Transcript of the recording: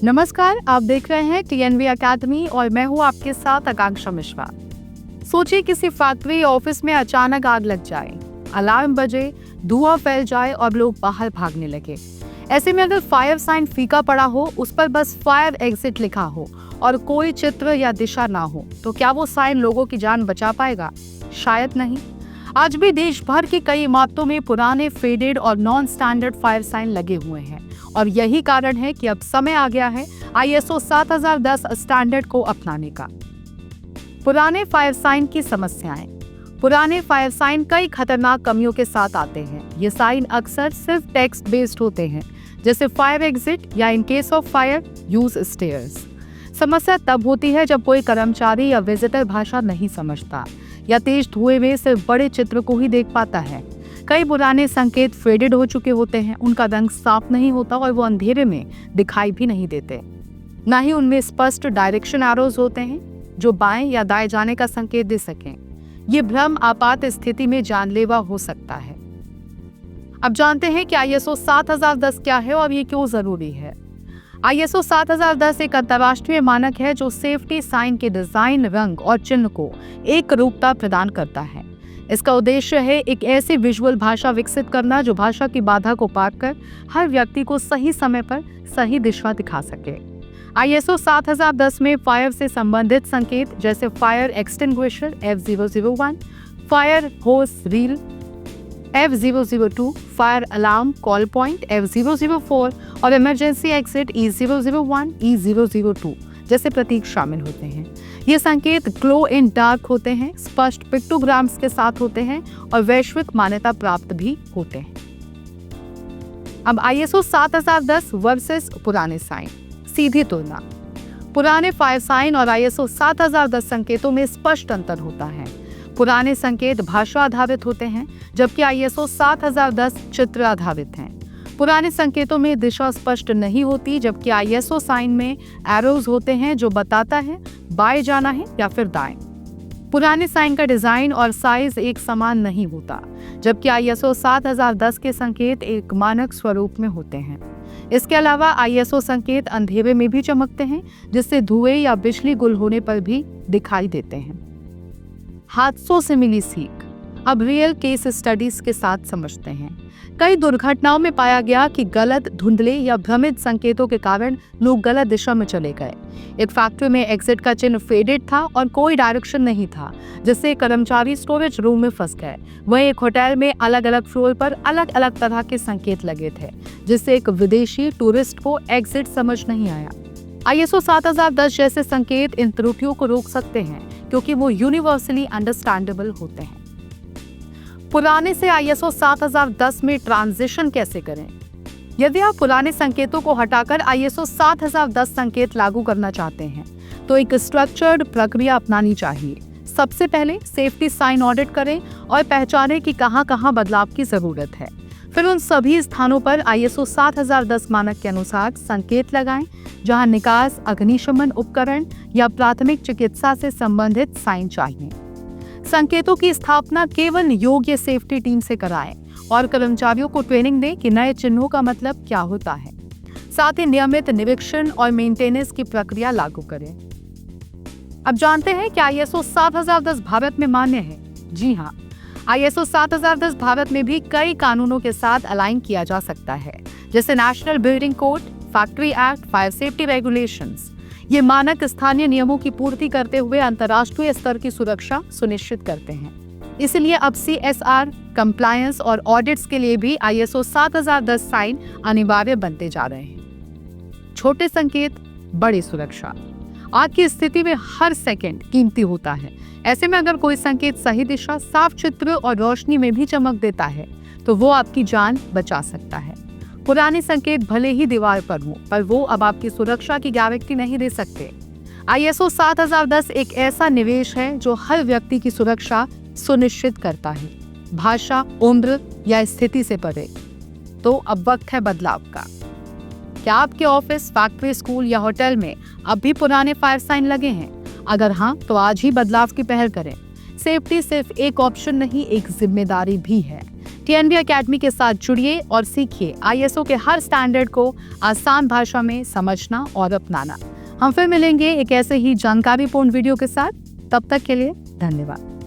नमस्कार, आप देख रहे हैं टीएनवी अकेडमी और मैं हूं आपके साथ आकांक्षा मिश्रा। सोचिए किसी फैक्ट्री ऑफिस में अचानक आग लग जाए, अलार्म बजे, धुआं फैल जाए और लोग बाहर भागने लगे। ऐसे में अगर फायर साइन फीका पड़ा हो, उस पर बस फायर एग्जिट लिखा हो और कोई चित्र या दिशा ना हो, तो क्या वो साइन लोगों की जान बचा पाएगा? शायद नहीं। आज भी देश भर की कई इमारतों में पुराने फेडेड और नॉन स्टैंडर्ड फायर साइन लगे हुए हैं और यही कारण है कि अब समय आ गया है ISO 7010 स्टैंडर्ड को अपनाने का। पुराने फायर साइन की समस्याएं। पुराने फायर साइन कई खतरनाक कमियों के साथ आते हैं। ये साइन अक्सर सिर्फ टेक्स्ट बेस्ड होते हैं, जैसे फायर एग्जिट या in case of fire use stairs. समस्या तब होती है जब कोई कर्मचारी या विजिटर भाषा नहीं समझता या तेज धुएं में सिर्फ बड़े चित्र को ही देख पाता है। कई पुराने संकेत फेडेड हो चुके होते हैं, उनका रंग साफ नहीं होता और वो अंधेरे में दिखाई भी नहीं देते। ना ही उनमें स्पष्ट डायरेक्शन एरोज होते हैं जो बाएं या दाएं जाने का संकेत दे सकें। ये भ्रम आपात स्थिति में जानलेवा हो सकता है। अब जानते हैं कि ISO 7010 क्या है और ये क्यों जरूरी है। ISO 7010 एक अंतर्राष्ट्रीय मानक है जो सेफ्टी साइन के डिजाइन, रंग और चिन्ह को एक रूपता प्रदान करता है। इसका उद्देश्य है एक ऐसी विजुअल भाषा विकसित करना जो भाषा की बाधा को पार कर हर व्यक्ति को सही समय पर सही दिशा दिखा सके। ISO 7010 में फायर से संबंधित संकेत जैसे फायर एक्सटिंग्विशर F001, फायर होस reel F002, fire alarm call point F004 और इमरजेंसी एग्जिट E001, E002 जैसे प्रतीक शामिल होते हैं। ये संकेत ग्लो इन डार्क होते हैं, स्पष्ट पिक्टोग्राम्स के साथ होते हैं और वैश्विक मान्यता प्राप्त भी होते हैं। अब ISO 7010 वर्सेस पुराने साइन, सीधी तुलना। पुराने फायर साइन और ISO 7010 संकेतों में स्पष्ट अंतर होता है। पुराने संकेत भाषा आधारित होते हैं, जबकि ISO 7010 चित्र आधारित हैं। पुराने संकेतों में दिशा स्पष्ट नहीं होती, जबकि ISO साइन में एरोज होते हैं जो बताता है बाएं जाना है या फिर दाएं। पुराने साइन का डिजाइन और साइज एक समान नहीं होता, जबकि ISO 7010 के संकेत एक मानक स्वरूप में होते हैं। इसके अलावा ISO संकेत अंधेरे में भी चमकते हैं, जिससे धुएं या बिजली गुल होने पर भी दिखाई देते हैं। हादसों से मिली सीख। अब रियल केस स्टडीज के साथ समझते हैं। कई दुर्घटनाओं में पाया गया कि गलत, धुंधले या भ्रमित संकेतों के कारण लोग गलत दिशा में चले गए। एक फैक्ट्री में एग्जिट का चिन्ह फेडेड था और कोई डायरेक्शन नहीं था, जिससे कर्मचारी स्टोरेज रूम में फंस गए। वहीं एक होटल में अलग अलग फ्लोर पर अलग अलग तरह के संकेत लगे थे, जिससे एक विदेशी टूरिस्ट को एग्जिट समझ नहीं आया। ISO 7010 जैसे संकेत इन त्रुटियों को रोक सकते हैं, क्योंकि वो यूनिवर्सली अंडरस्टैंडेबल होते हैं। पुराने से ISO 7010 में ट्रांजिशन कैसे करें? यदि आप पुराने संकेतों को हटाकर ISO 7010 संकेत लागू करना चाहते हैं, तो एक स्ट्रक्चर्ड प्रक्रिया अपनानी चाहिए। सबसे पहले सेफ्टी साइन ऑडिट करें और पहचानें कि कहां-कहां बदलाव की जरूरत है। फिर उन सभी स्थानों पर ISO 7010 मानक के अनुसार संकेत लगाएं, जहां निकास, अग्निशमन उपकरण या प्राथमिक चिकित्सा से संबंधित साइन चाहिए। संकेतों की स्थापना केवल योग्य सेफ्टी टीम से कराएं और कर्मचारियों को ट्रेनिंग दें कि नए चिन्हों का मतलब क्या होता है। साथ ही नियमित निरीक्षण और मेंटेनेंस की प्रक्रिया लागू करें। अब जानते हैं कि ISO 7010 भारत में मान्य है। जी हाँ, ISO 7010 भारत में भी कई कानूनों के साथ अलाइन किया जा सकता है, जैसे national building code, factory act, fire safety regulations. ये मानक स्थानीय नियमों की पूर्ति करते हुए अंतर्राष्ट्रीय स्तर की सुरक्षा सुनिश्चित करते हैं। इसलिए अब CSR, कंप्लायंस और ऑडिट्स के लिए भी ISO 7010 साइन अनिवार्य बनते जा रहे हैं। छोटे संकेत, बड़ी सुरक्षा। आज की स्थिति में हर सेकंड कीमती होता है। ऐसे में अगर कोई संकेत सही दिशा, साफ चित्र और रोशनी में भी चमक देता है, तो वो आपकी जान बचा सकता है। पुराने संकेत भले ही दीवार पर हो, पर वो अब आपकी सुरक्षा की गारंटी नहीं दे सकते। ISO 7010 एक ऐसा निवेश है जो हर व्यक्ति की सुरक्षा सुनिश्चित करता है, भाषा, उम्र या स्थिति से परे। तो अब वक्त है बदलाव का। क्या आपके ऑफिस, फैक्ट्री, स्कूल या होटल में अब भी पुराने फायर साइन लगे हैं? अगर हाँ, तो आज ही बदलाव की पहल करें। सेफ्टी सिर्फ एक ऑप्शन नहीं, एक जिम्मेदारी भी है। टीएनवी एकेडमी के साथ जुड़िए और सीखिए आईएसओ के हर स्टैंडर्ड को आसान भाषा में समझना और अपनाना। हम फिर मिलेंगे एक ऐसे ही जानकारीपूर्ण वीडियो के साथ। तब तक के लिए धन्यवाद।